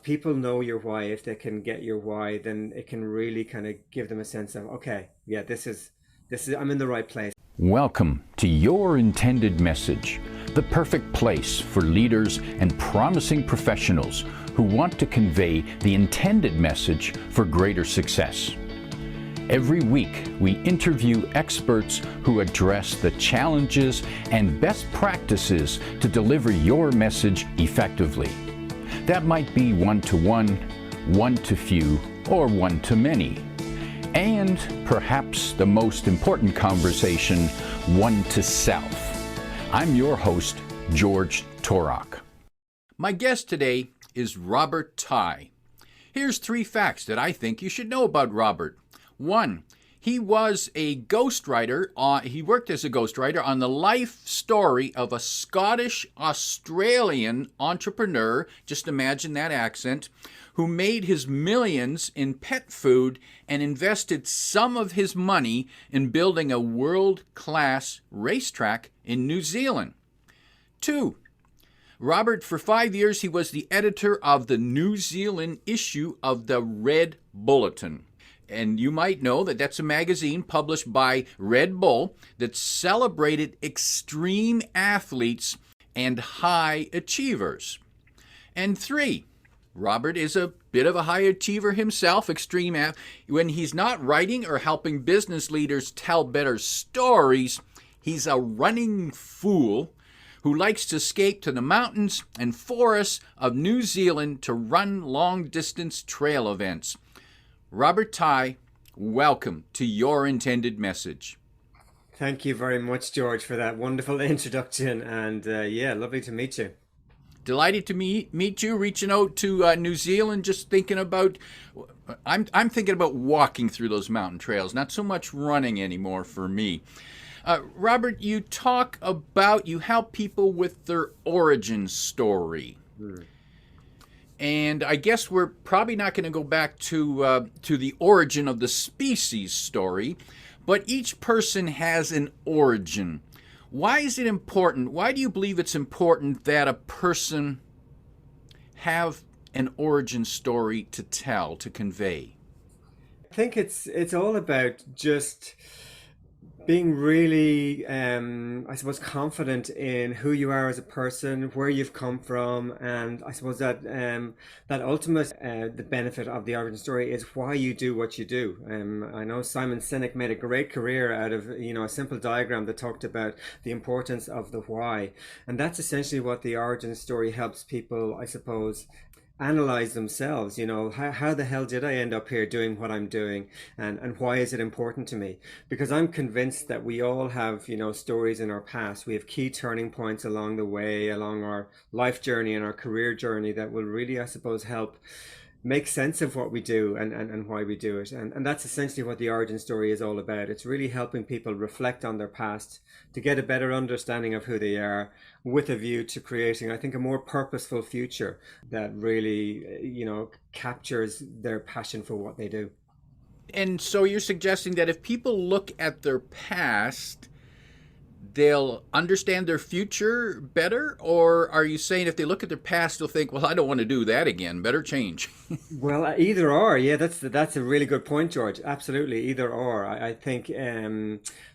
People know your why. If they can get your why, then it can really kind of give them a sense of, okay, yeah, this is I'm in the right place. Welcome to Your Intended Message, the perfect place for leaders and promising professionals who want to convey the intended message for greater success. Every week, we interview experts who address the challenges and best practices to deliver your message effectively. That might be one-to-one, one-to-few, or one-to-many. And perhaps the most important conversation, one-to-self. I'm your host, George Torok. My guest today is Robert Tighe. Here's 3 facts that I think you should know about Robert. 1. He was a ghostwriter. He worked as a ghostwriter on the life story of a Scottish-Australian entrepreneur, just imagine that accent, who made his millions in pet food and invested some of his money in building a world-class racetrack in New Zealand. 2. Robert, for 5 years, he was the editor of the New Zealand issue of the Red Bulletin. And you might know that that's a magazine published by Red Bull that celebrated extreme athletes and high achievers. And 3, Robert is a bit of a high achiever himself, when he's not writing or helping business leaders tell better stories, he's a running fool who likes to escape to the mountains and forests of New Zealand to run long-distance trail events. Robert Tighe, welcome to Your Intended Message. Thank you very much, George, for that wonderful introduction. And yeah, lovely to meet you. Delighted to meet you. Reaching out to New Zealand, just thinking about. I'm thinking about walking through those mountain trails, not so much running anymore for me. Robert, you help people with their origin story. And I guess we're probably not going to go back to the origin of the species story, but each person has an origin. Why is it important? Why do you believe it's important that a person have an origin story to tell, to convey? I think it's all about just being really, I suppose, confident in who you are as a person, where you've come from, and I suppose that that ultimate the benefit of the origin story is why you do what you do. I know Simon Sinek made a great career out of a simple diagram that talked about the importance of the why, and that's essentially what the origin story helps people, I suppose, analyze themselves. How the hell did I end up here doing what I'm doing, and why is it important to me? Because I'm convinced that we all have stories in our past. We have key turning points along the way, along our life journey and our career journey, that will really, I suppose, help make sense of what we do and why we do it. And that's essentially what the origin story is all about. It's really helping people reflect on their past to get a better understanding of who they are, with a view to creating, I think, a more purposeful future that really, captures their passion for what they do. And so you're suggesting that if people look at their past, they'll understand their future better? Or are you saying if they look at their past, they'll think, well, I don't want to do that again, better change? Well, either or, yeah, that's a really good point, George. Absolutely, either or. I think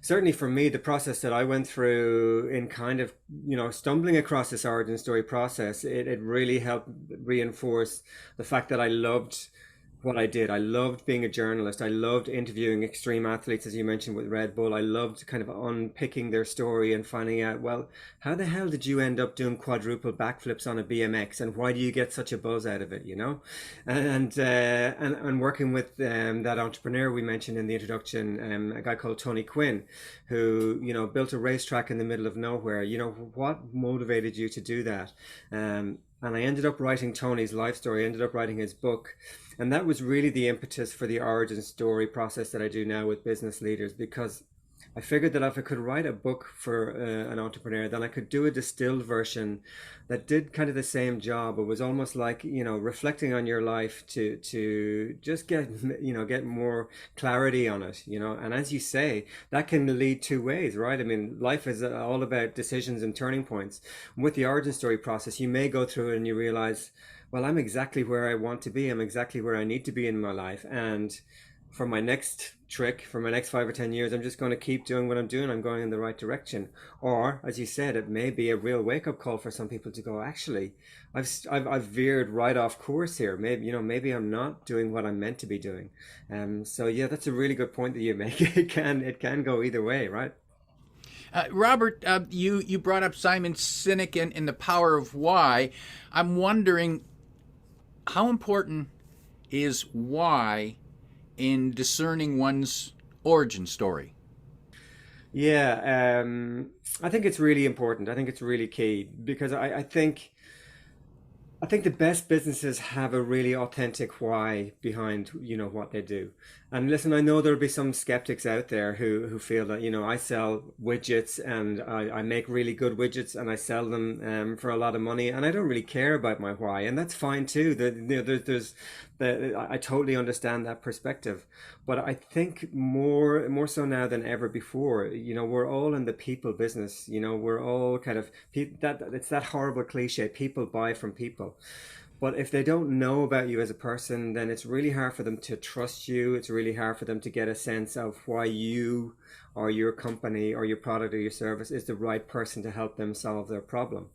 certainly for me, the process that I went through in kind of stumbling across this origin story process, it really helped reinforce the fact that I loved what I did. I loved being a journalist. I loved interviewing extreme athletes, as you mentioned with Red Bull. I loved kind of unpicking their story and finding out, well, how the hell did you end up doing quadruple backflips on a BMX, and why do you get such a buzz out of it? And working with that entrepreneur we mentioned in the introduction, a guy called Tony Quinn, who built a racetrack in the middle of nowhere. What motivated you to do that? And I ended up writing Tony's life story, I ended up writing his book. And that was really the impetus for the origin story process that I do now with business leaders, because I figured that if I could write a book for an entrepreneur, then I could do a distilled version that did kind of the same job. It was almost like, reflecting on your life to just get more clarity on it, And as you say, that can lead 2 ways, right? I mean, life is all about decisions and turning points. With the origin story process, you may go through it and you realize, well, I'm exactly where I want to be. I'm exactly where I need to be in my life. And for my next trick, for my next 5 or 10 years, I'm just going to keep doing what I'm doing. I'm going in the right direction. Or, as you said, it may be a real wake up call for some people to go, actually, I've veered right off course here. Maybe, maybe I'm not doing what I'm meant to be doing. So yeah, that's a really good point that you make. It can go either way, right? Robert, you brought up Simon Sinek and the power of why. I'm wondering how important is why in discerning one's origin story? Yeah, I think it's really important. I think it's really key because I think the best businesses have a really authentic why behind, what they do. And listen, I know there'll be some skeptics out there who feel that, I sell widgets and I make really good widgets and I sell them for a lot of money and I don't really care about my why. And that's fine too. I totally understand that perspective. But I think more so now than ever before, we're all in the people business. We're all kind of that it's that horrible cliche, people buy from people. But if they don't know about you as a person, then it's really hard for them to trust you. It's really hard for them to get a sense of why you or your company or your product or your service is the right person to help them solve their problem.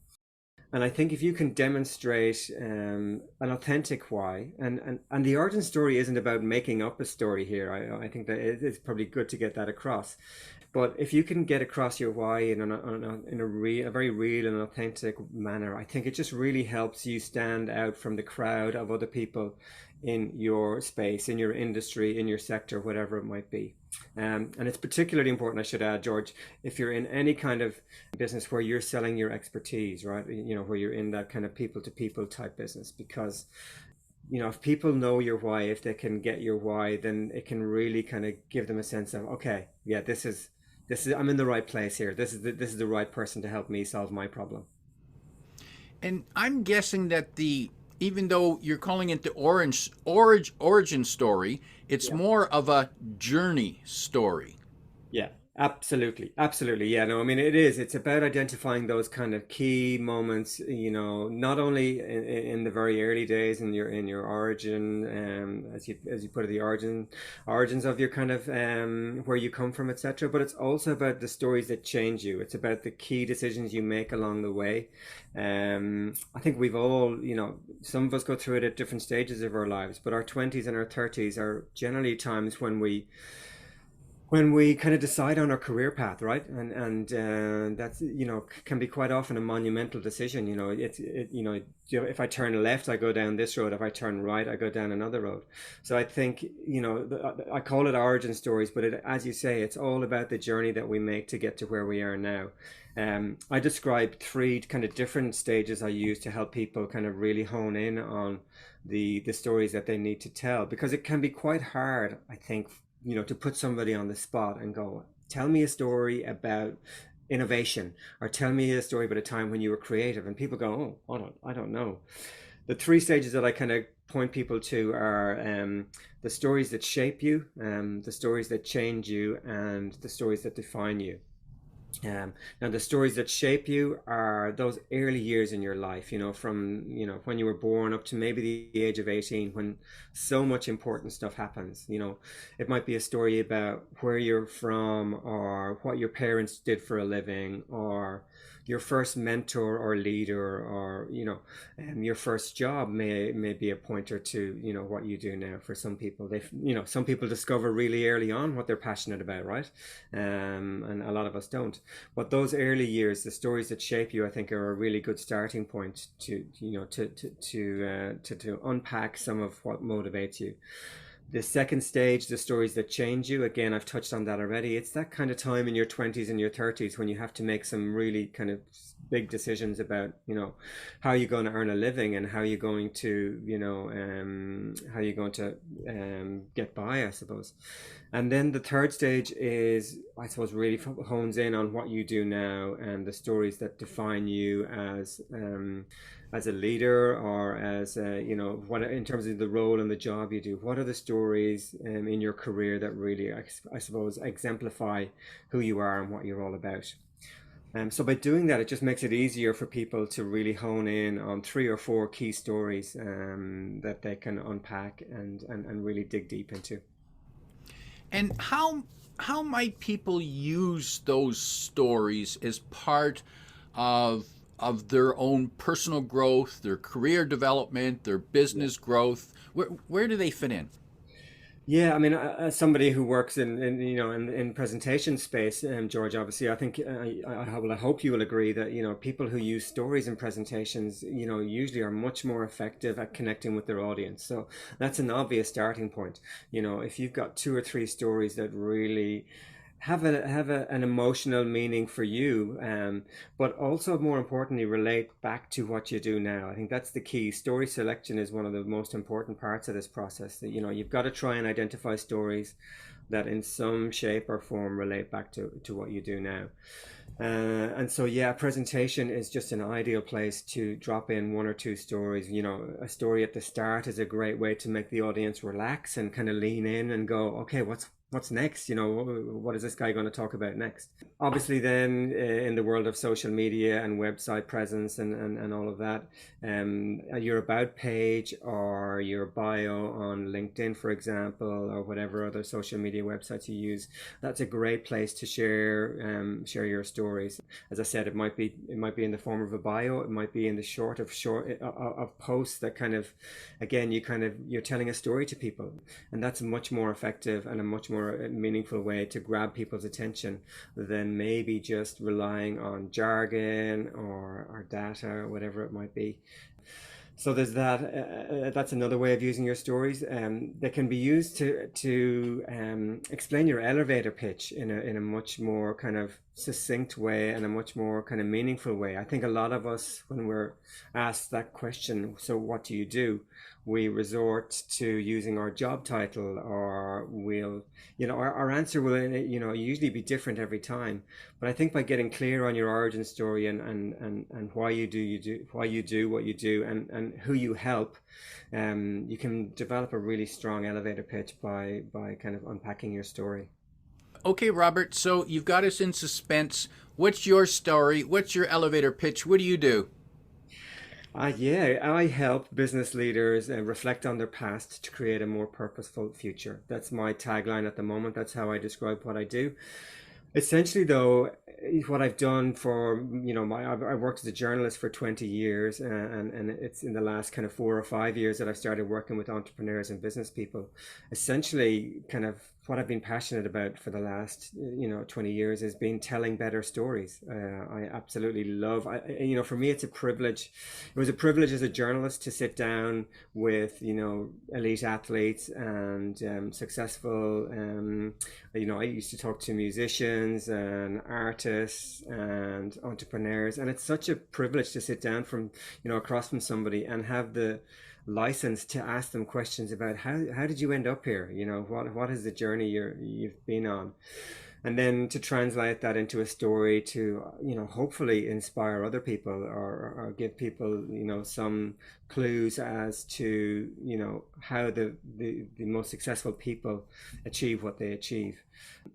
And I think if you can demonstrate an authentic why, and the origin story isn't about making up a story here. I think that it's probably good to get that across. But if you can get across your why in a very real and authentic manner, I think it just really helps you stand out from the crowd of other people in your space, in your industry, in your sector, whatever it might be. And it's particularly important, I should add, George, if you're in any kind of business where you're selling your expertise, right? Where you're in that kind of people to people type business, because if people know your why, if they can get your why, then it can really kind of give them a sense of, okay, yeah, this is I'm in the right place here. This is the right person to help me solve my problem. And I'm guessing that the even though you're calling it the origin story, it's Yeah. more of a journey story. Yeah, absolutely. Absolutely. Yeah, no, I mean, it is. It's about identifying those kind of key moments, not only in the very early days in your origin, as you put it, the origins of your kind of where you come from, etc. But it's also about the stories that change you. It's about the key decisions you make along the way. I think we've all, some of us go through it at different stages of our lives, but our 20s and our 30s are generally times when we kind of decide on our career path, right? And that's can be quite often a monumental decision. If I turn left, I go down this road. If I turn right, I go down another road. So I think I call it origin stories, but as you say, it's all about the journey that we make to get to where we are now. I described three kind of different stages I use to help people kind of really hone in on the stories that they need to tell, because it can be quite hard, I think, to put somebody on the spot and go, tell me a story about innovation, or tell me a story about a time when you were creative. And people go, oh, I don't know. The three stages that I kind of point people to are the stories that shape you, the stories that change you, and the stories that define you. Now, the stories that shape you are those early years in your life, from, when you were born up to maybe the age of 18, when so much important stuff happens. It might be a story about where you're from, or what your parents did for a living, or your first mentor or leader, or, your first job may be a pointer to, what you do now. For some people, some people discover really early on what they're passionate about, right? And a lot of us don't. But those early years, the stories that shape you, I think, are a really good starting point to to unpack some of what motivates you. The second stage, the stories that change you, again, I've touched on that already. It's that kind of time in your 20s and your 30s when you have to make some really kind of big decisions about, how you're going to earn a living, and how you're going to, get by, I suppose. And then the third stage is, I suppose, really hones in on what you do now and the stories that define you as a leader, or as what, in terms of the role and the job you do. What are the stories in your career that really, I suppose, exemplify who you are and what you're all about? So by doing that, it just makes it easier for people to really hone in on three or four key stories that they can unpack and really dig deep into. And how might people use those stories as part of their own personal growth, their career development, their business growth? Where do they fit in? Yeah, I mean, as somebody who works in presentation space, George, obviously, I think I hope you will agree that people who use stories in presentations, usually are much more effective at connecting with their audience. So that's an obvious starting point. If you've got two or three stories that really an emotional meaning for you, but also more importantly relate back to what you do now. I think that's the key. Story selection is one of the most important parts of this process. That you've got to try and identify stories that in some shape or form relate back to what you do now. And so, yeah, presentation is just an ideal place to drop in one or two stories. A story at the start is a great way to make the audience relax and kind of lean in and go, okay, what's next? What is this guy going to talk about next? Obviously, then in the world of social media and website presence and all of that, your about page or your bio on LinkedIn, for example, or whatever other social media websites you use, that's a great place to share your stories. As I said, it might be in the form of a bio, it might be in the short of posts that kind of, again, you're telling a story to people, and that's much more effective and a much more meaningful way to grab people's attention than maybe just relying on jargon or data or whatever it might be. So there's that. That's another way of using your stories. That can be used to explain your elevator pitch in a much more kind of succinct way and a much more kind of meaningful way. I think a lot of us, when we're asked that question, so what do you do? We resort to using our job title, or our answer will usually be different every time. But I think by getting clear on your origin story and why you do what you do and who you help, you can develop a really strong elevator pitch by kind of unpacking your story. Okay, Robert, so you've got us in suspense. What's your story? What's your elevator pitch? What do you do? Yeah, I help business leaders reflect on their past to create a more purposeful future. That's my tagline at the moment. That's how I describe what I do. Essentially, though, what I've done for, I've worked as a journalist for 20 years, and it's in the last kind of 4 or 5 years that I started working with entrepreneurs and business people. Essentially, kind of what I've been passionate about for the last, 20 years has been telling better stories. I absolutely love, for me, it's a privilege. It was a privilege as a journalist to sit down with, elite athletes and successful, I used to talk to musicians and artists and entrepreneurs, and it's such a privilege to sit down across from somebody and have the license to ask them questions about how did you end up here? What is the journey you've been on? And then to translate that into a story to hopefully inspire other people, or give people some clues as to how the most successful people achieve what they achieve.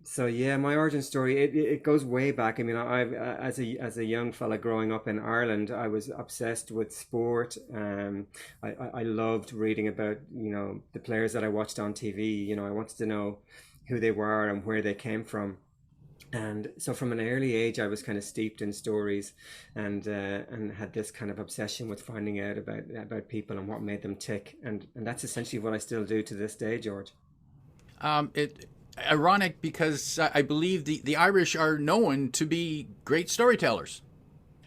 So yeah, my origin story, it goes way back. I mean, I've as a young fella growing up in Ireland, I was obsessed with sport. I loved reading about the players that I watched on TV. I wanted to know who they were and where they came from. And so from an early age, I was kind of steeped in stories, and had this kind of obsession with finding out about people and what made them tick. And that's essentially what I still do to this day, George. It ironic because I believe the Irish are known to be great storytellers.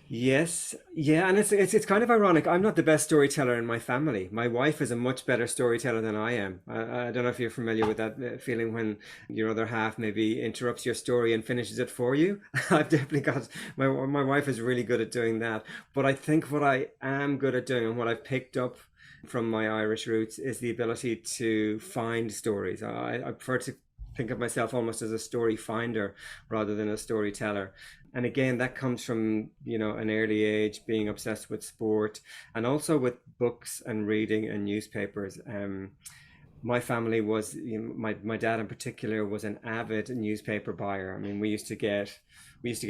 Yes, yeah, and it's kind of ironic. I'm not the best storyteller in my family. My wife is a much better storyteller than I am. I don't know if you're familiar with that feeling when your other half maybe interrupts your story and finishes it for you. I've definitely got my wife is really good at doing that. But I think what I am good at doing and what I've picked up from my Irish roots is the ability to find stories. I prefer to think of myself almost as a story finder rather than a storyteller. And again, that comes from an early age, being obsessed with sport and also with books and reading and newspapers. my family was, my dad in particular was an avid newspaper buyer. I mean, we used to get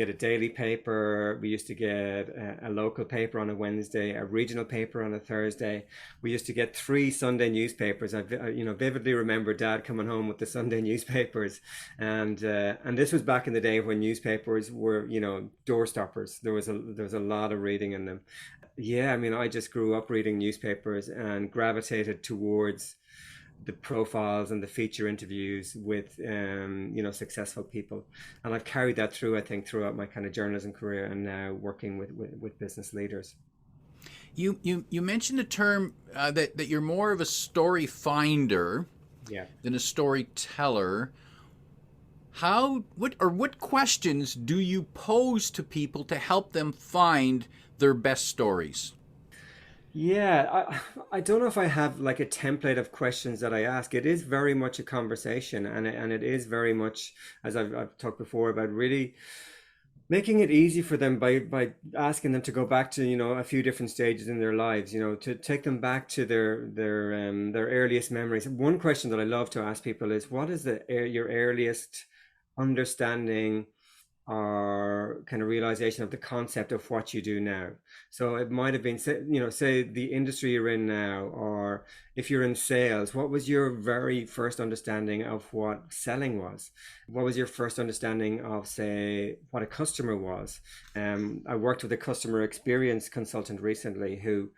a daily paper. We used to get a local paper on a Wednesday, a regional paper on a Thursday. We used to get three Sunday newspapers. Vividly remember Dad coming home with the Sunday newspapers, and this was back in the day when newspapers were, door stoppers. There was a lot of reading in them. Yeah, I mean, I just grew up reading newspapers and gravitated towards the profiles and the feature interviews with successful people, and I've carried that through, I think, throughout my kind of journalism career, and now working with business leaders. You mentioned a term that you're more of a story finder Yeah. than a storyteller. What questions do you pose to people to help them find their best stories? Yeah, I don't know if I have like a template of questions that I ask. It is very much a conversation, and it is very much, as I've talked before, about really making it easy for them by asking them to go back to, a few different stages in their lives, to take them back to their earliest memories. One question that I love to ask people is, what is your earliest understanding or kind of realization of the concept of what you do now? So it might have been, say the industry you're in now, or if you're in sales, what was your very first understanding of what selling was? What was your first understanding of, say, what a customer was? I worked with a customer experience consultant recently who,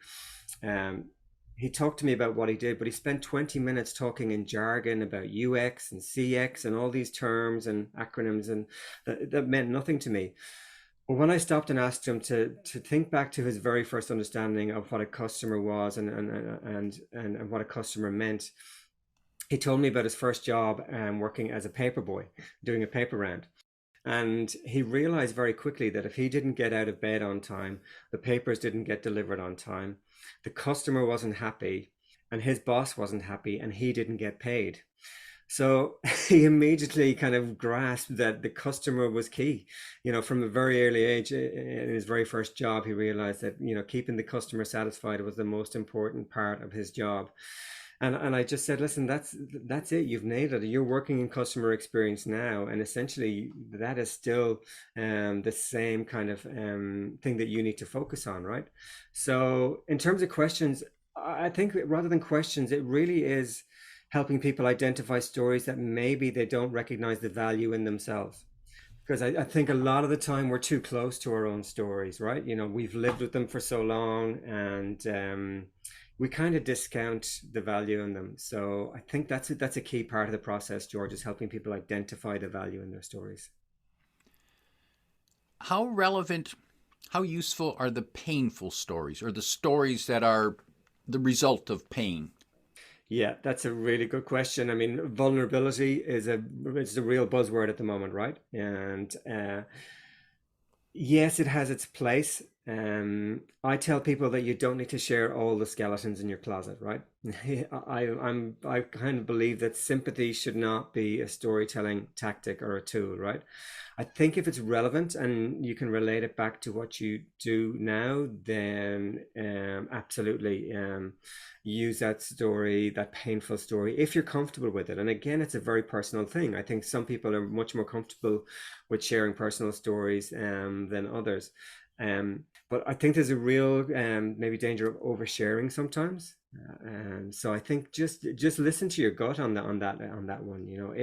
um, he talked to me about what he did, but he spent 20 minutes talking in jargon about UX and CX and all these terms and acronyms, and that meant nothing to me. But when I stopped and asked him to think back to his very first understanding of what a customer was, and what a customer meant, he told me about his first job, working as a paper boy, doing a paper round. And he realized very quickly that if he didn't get out of bed on time, the papers didn't get delivered on time, the customer wasn't happy, and his boss wasn't happy, and he didn't get paid. So he immediately kind of grasped that the customer was key. From a very early age, in his very first job, he realized that, keeping the customer satisfied was the most important part of his job. And I just said, listen, that's it. You've nailed it. You're working in customer experience now, and essentially that is still the same kind of thing that you need to focus on, right? So in terms of questions, I think rather than questions, it really is helping people identify stories that maybe they don't recognize the value in themselves. Because I think a lot of the time we're too close to our own stories, right? We've lived with them for so long, and we kind of discount the value in them. So I think that's a key part of the process, George, is helping people identify the value in their stories. How relevant, how useful are the painful stories, or the stories that are the result of pain? Yeah, that's a really good question. I mean, vulnerability is a real buzzword at the moment, right? And yes, it has its place. I tell people that you don't need to share all the skeletons in your closet, right? I kind of believe that sympathy should not be a storytelling tactic or a tool, right? I think if it's relevant and you can relate it back to what you do now, then absolutely, use that story, that painful story, if you're comfortable with it. And again, it's a very personal thing. I think some people are much more comfortable with sharing personal stories than others. But I think there's a real maybe danger of oversharing sometimes. So I think just listen to your gut on that one.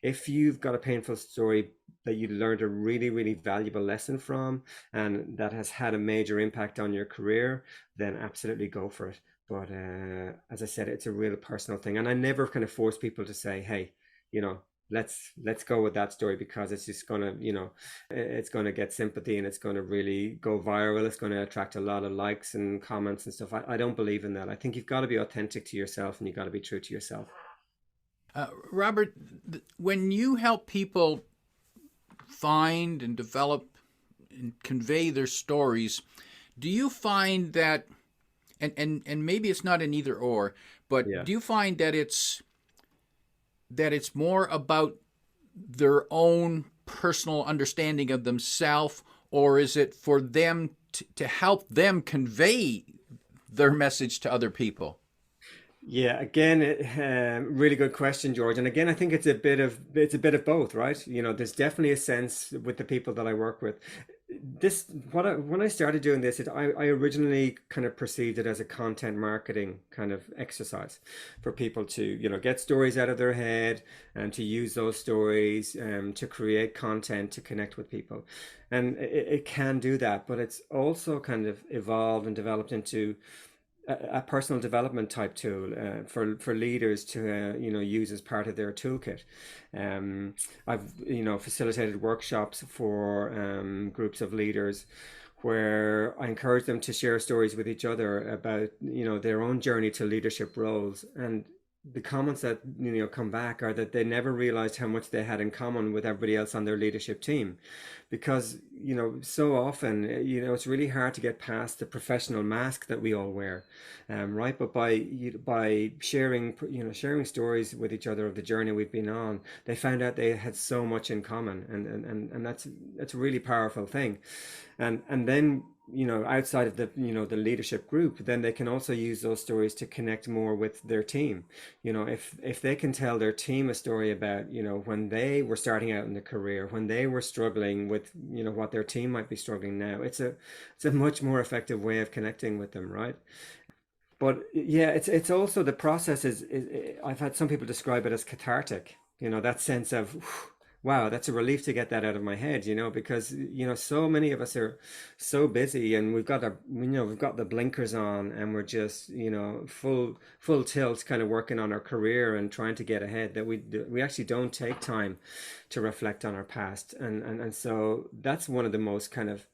If you've got a painful story that you learned a really, really valuable lesson from, and that has had a major impact on your career, then absolutely go for it. But as I said, it's a real personal thing, and I never kind of force people to say, "Hey, you know, let's go with that story because it's just gonna, it's gonna get sympathy and it's gonna really go viral. It's gonna attract a lot of likes and comments and stuff." I don't believe in that. I think you've got to be authentic to yourself, and you've got to be true to yourself. Robert, when you help people find and develop and convey their stories, do you find that, and maybe it's not an either or, but Yeah. do you find that it's more about their own personal understanding of themselves, or is it for them to help them convey their message to other people? Yeah, again, really good question, George. And again, I think it's a bit of both, right? There's definitely a sense with the people that I work with. When I started doing this, I originally kind of perceived it as a content marketing kind of exercise for people to, get stories out of their head and to use those stories to create content to connect with people. And it can do that, but it's also kind of evolved and developed into a personal development type tool for leaders to use as part of their toolkit. I've facilitated workshops for groups of leaders where I encourage them to share stories with each other about their own journey to leadership roles. And the comments that come back are that they never realized how much they had in common with everybody else on their leadership team, because so often it's really hard to get past the professional mask that we all wear, right? But by sharing stories with each other of the journey we've been on, they found out they had so much in common, and that's a really powerful thing. And then outside of the leadership group, then they can also use those stories to connect more with their team. If they can tell their team a story about when they were starting out in their career, when they were struggling with what their team might be struggling now, it's a much more effective way of connecting with them, right? But yeah, it's also the process is I've had some people describe it as cathartic. That sense of wow, that's a relief to get that out of my head, because so many of us are so busy, and we've got the blinkers on, and we're just full tilt kind of working on our career and trying to get ahead, that we actually don't take time to reflect on our past. And so that's one of the most kind of,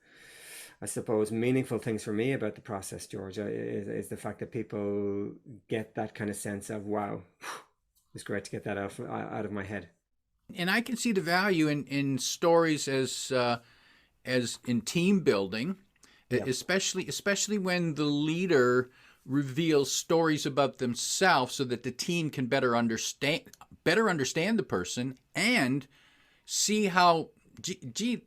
I suppose, meaningful things for me about the process, Georgia, is the fact that people get that kind of sense of, wow, it's great to get that out of my head. And I can see the value in stories as in team building, Yeah. especially when the leader reveals stories about themselves so that the team can better understand the person and see how, gee,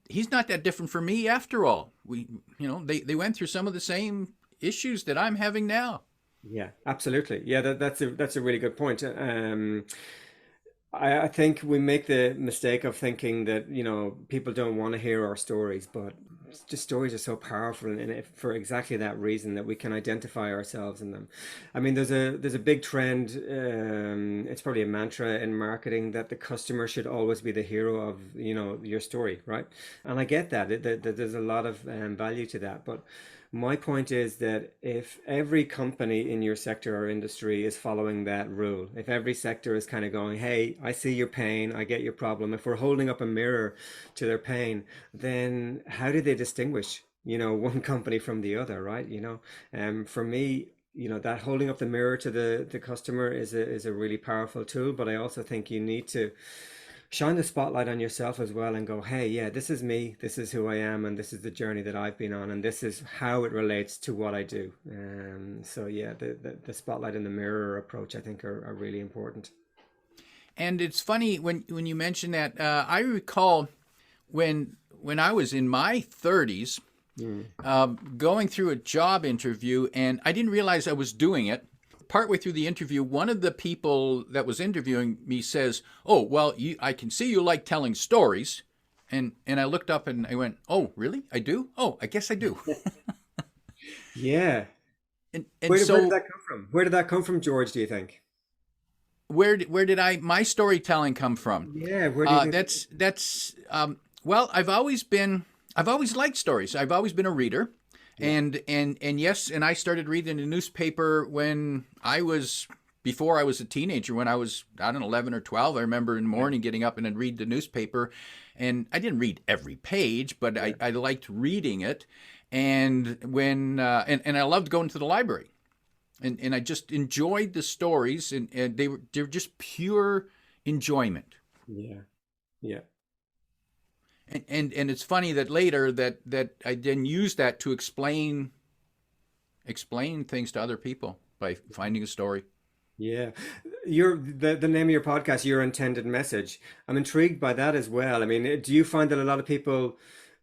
he's not that different from me after all. They went through some of the same issues that I'm having now. Yeah, absolutely. Yeah, that's a really good point. I think we make the mistake of thinking that people don't want to hear our stories, but just stories are so powerful, and for exactly that reason, that we can identify ourselves in them. I mean, there's a big trend. It's probably a mantra in marketing that the customer should always be the hero of your story, right? And I get that. There's a lot of value to that, but my point is that if every company in your sector or industry is following that rule, if every sector is kind of going, hey, I see your pain, I get your problem, if we're holding up a mirror to their pain, then how do they distinguish, one company from the other, right? For me, that holding up the mirror to the customer is a really powerful tool, but I also think you need to shine the spotlight on yourself as well and go, hey, yeah, this is me, this is who I am, and this is the journey that I've been on, and this is how it relates to what I do. So yeah, the spotlight and the mirror approach, I think, are really important. And it's funny when you mention that. I recall when I was in my 30s, Mm. going through a job interview, and I didn't realize I was doing it. Partway through the interview, one of the people that was interviewing me says, "Oh, well, I can see you like telling stories." And I looked up and I went, "Oh, really? I do? Oh, I guess I do." Yeah. And Where did so that come from? Where did that come from, George, do you think? where did I my storytelling come from? Yeah, where do you think? That's well, I've always liked stories. I've always been a reader, Yeah. and yes, and I started reading the newspaper when I was before I was a teenager. When I was, I don't know, 11 or 12, I remember in the Yeah. morning getting up and I'd read the newspaper, and I didn't read every page, but Yeah. I liked reading it, and and I loved going to the library. And I just enjoyed the stories, and they're just pure enjoyment. Yeah. Yeah. And it's funny that later that I then use that to explain things to other people by finding a story. Yeah. The name of your podcast, Your Intended Message. I'm intrigued by that as well. I mean, do you find that a lot of people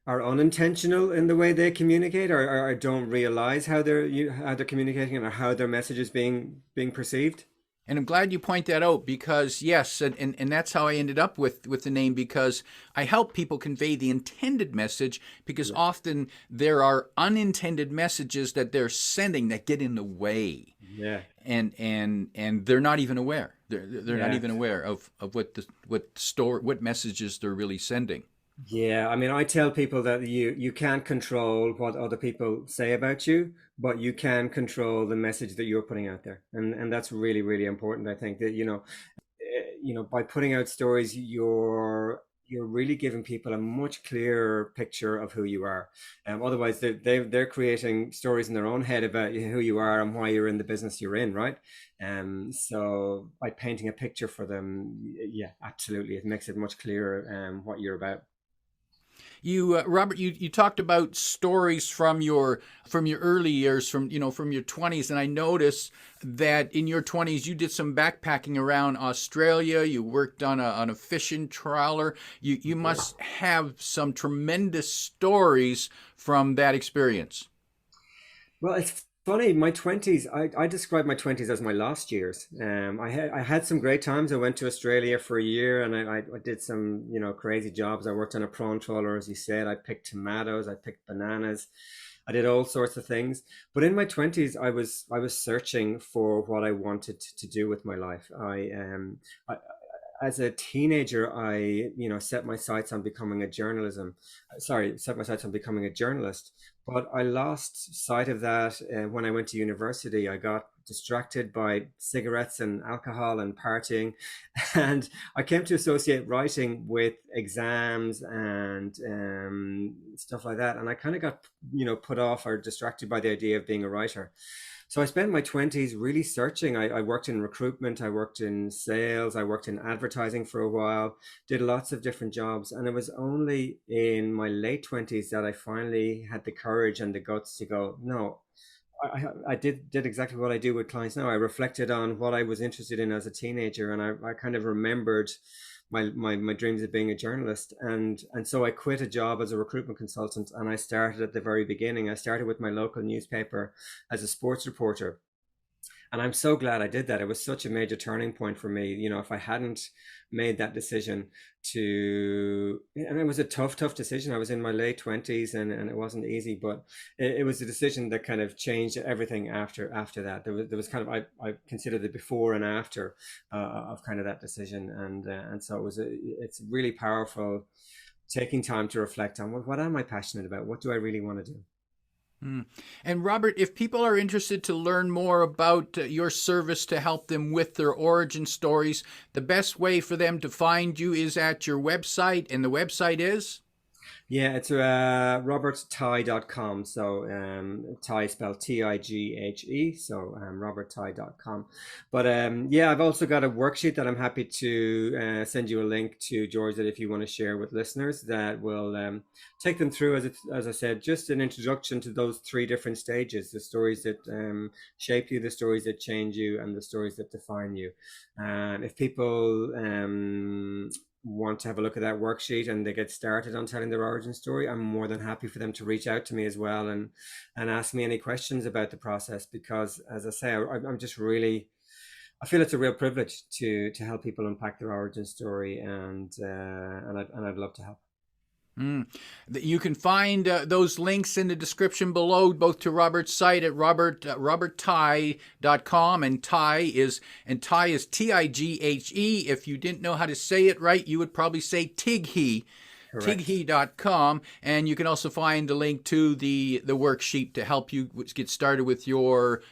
are unintentional in the way they communicate, or don't realize how they're communicating or how their message is being perceived. And I'm glad you point that out because, yes, and that's how I ended up with the name because I help people convey the intended message because Yeah. often there are unintended messages that they're sending that get in the way. Yeah. And they're not even aware. They're not Yeah. even aware of what messages they're really sending. Yeah, I mean, I tell people that you can't control what other people say about you, but you can control the message that you're putting out there, and that's really, really important. I think that by putting out stories, you're really giving people a much clearer picture of who you are. Otherwise, they're creating stories in their own head about who you are and why you're in the business you're in, right? So by painting a picture for them, yeah, absolutely, it makes it much clearer what you're about. Robert, you talked about stories from your early years, from your 20s, and I noticed that in your 20s you did some backpacking around Australia. You worked on a fishing trawler. You Yeah. must have some tremendous stories from that experience. Well, it's funny. My twenties, I describe my twenties as my lost years. I had some great times. I went to Australia for a year, and I did some crazy jobs. I worked on a prawn trawler, as you said. I picked tomatoes. I picked bananas. I did all sorts of things. But in my twenties, I was searching for what I wanted to do with my life. I as a teenager, I set my sights on becoming a journalism. Sorry, set my sights on becoming a journalist. But I lost sight of that when I went to university. I got distracted by cigarettes and alcohol and partying, and I came to associate writing with exams and stuff like that. And I kind of got put off or distracted by the idea of being a writer. So I spent my 20s really searching. I worked in recruitment, I worked in sales, I worked in advertising for a while, did lots of different jobs. And it was only in my late 20s that I finally had the courage and the guts to go, no, I did exactly what I do with clients now. I reflected on what I was interested in as a teenager, and I kind of remembered my dreams of being a journalist, and so I quit a job as a recruitment consultant, and I started at the very beginning. I started with my local newspaper as a sports reporter, and I'm so glad I did that. It was such a major turning point for me. If I hadn't made that decision and it was a tough decision. I was in my late 20s, and it wasn't easy, but it was a decision that kind of changed everything after that. There was kind of, I consider the before and after of kind of that decision. And so it's really powerful taking time to reflect on what am I passionate about? What do I really want to do? Mm. And Robert, if people are interested to learn more about your service to help them with their origin stories, the best way for them to find you is at your website, and the website is? Yeah, it's roberttighe.com. So Tighe spelled Tighe. So roberttighe.com. But yeah, I've also got a worksheet that I'm happy to send you a link to, George, that if you want to share with listeners, that will take them through, as I said, just an introduction to those three different stages: the stories that shape you, the stories that change you, and the stories that define you. If people want to have a look at that worksheet and they get started on telling their origin story, I'm more than happy for them to reach out to me as well, and ask me any questions about the process, because as I say, I'm just really, I feel it's a real privilege to help people unpack their origin story, and I'd love to help. Mm. You can find those links in the description below, both to Robert's site at roberttighe.com, and Tighe is Tighe. If you didn't know how to say it right, you would probably say Tighe, Correct. tighe.com, and you can also find the link to the worksheet to help you get started with your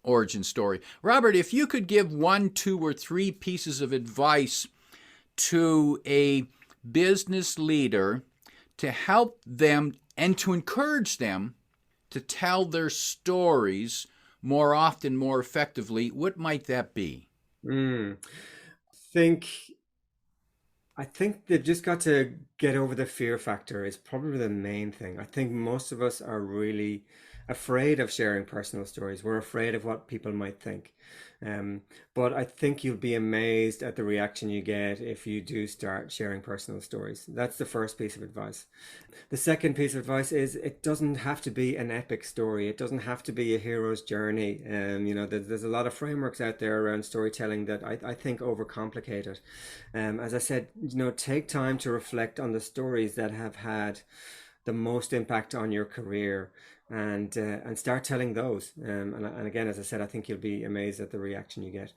origin story. Robert, if you could give one, two, or three pieces of advice to a business leader to help them and to encourage them to tell their stories more often, more effectively, what might that be? Mm. Think I think they've just got to get over the fear factor is probably the main thing. I think most of us are really, afraid of sharing personal stories. We're afraid of what people might think. But I think you'll be amazed at the reaction you get if you do start sharing personal stories. That's the first piece of advice. The second piece of advice is it doesn't have to be an epic story. It doesn't have to be a hero's journey. There's a lot of frameworks out there around storytelling that I think overcomplicate it. As I said, take time to reflect on the stories that have had the most impact on your career, and start telling those. And again, as I said, I think you'll be amazed at the reaction you get.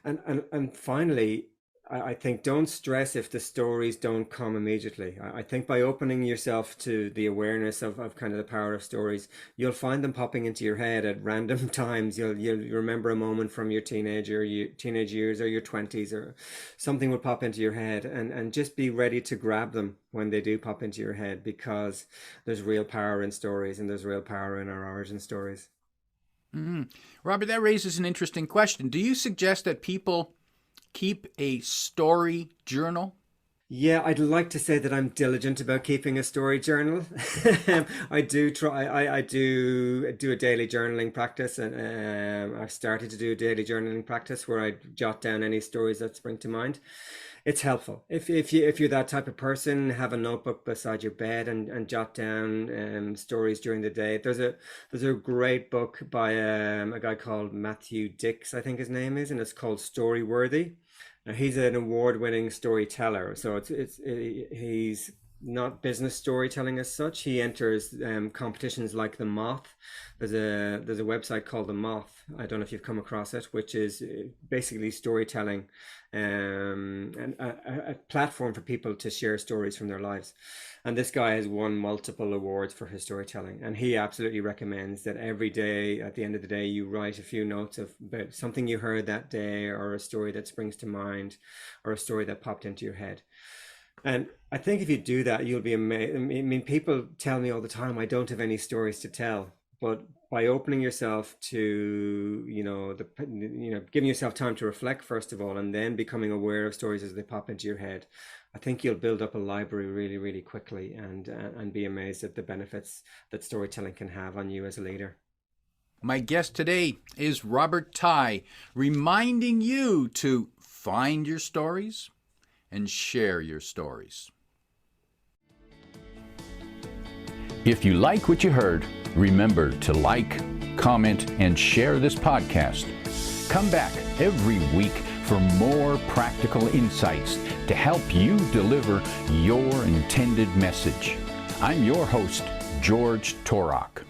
And finally, I think don't stress if the stories don't come immediately. I think by opening yourself to the awareness of kind of the power of stories, you'll find them popping into your head at random times. You'll remember a moment from your teenage years or your 20s, or something will pop into your head, and just be ready to grab them when they do pop into your head, because there's real power in stories, and there's real power in our origin stories. Mm-hmm. Robert, that raises an interesting question. Do you suggest that people keep a story journal? Yeah, I'd like to say that I'm diligent about keeping a story journal. I do try. I do a daily journaling practice, and I've started to do a daily journaling practice where I jot down any stories that spring to mind. It's helpful if you're that type of person. Have a notebook beside your bed and jot down stories during the day. There's a great book by a guy called Matthew Dix, I think his name is, and it's called Storyworthy. Now, he's an award-winning storyteller, so he's not business storytelling as such. He enters competitions like the Moth. There's a website called the Moth. I don't know if you've come across it, which is basically storytelling, and a platform for people to share stories from their lives. And this guy has won multiple awards for his storytelling, and he absolutely recommends that every day, at the end of the day, you write a few notes about something you heard that day, or a story that springs to mind, or a story that popped into your head. And I think if you do that, you'll be amazed. I mean, people tell me all the time, I don't have any stories to tell. But by opening yourself to, giving yourself time to reflect, first of all, and then becoming aware of stories as they pop into your head, I think you'll build up a library really, really quickly, and be amazed at the benefits that storytelling can have on you as a leader. My guest today is Robert Tighe, reminding you to find your stories and share your stories. If you like what you heard, remember to like, comment, and share this podcast. Come back every week for more practical insights to help you deliver your intended message. I'm your host, George Torok.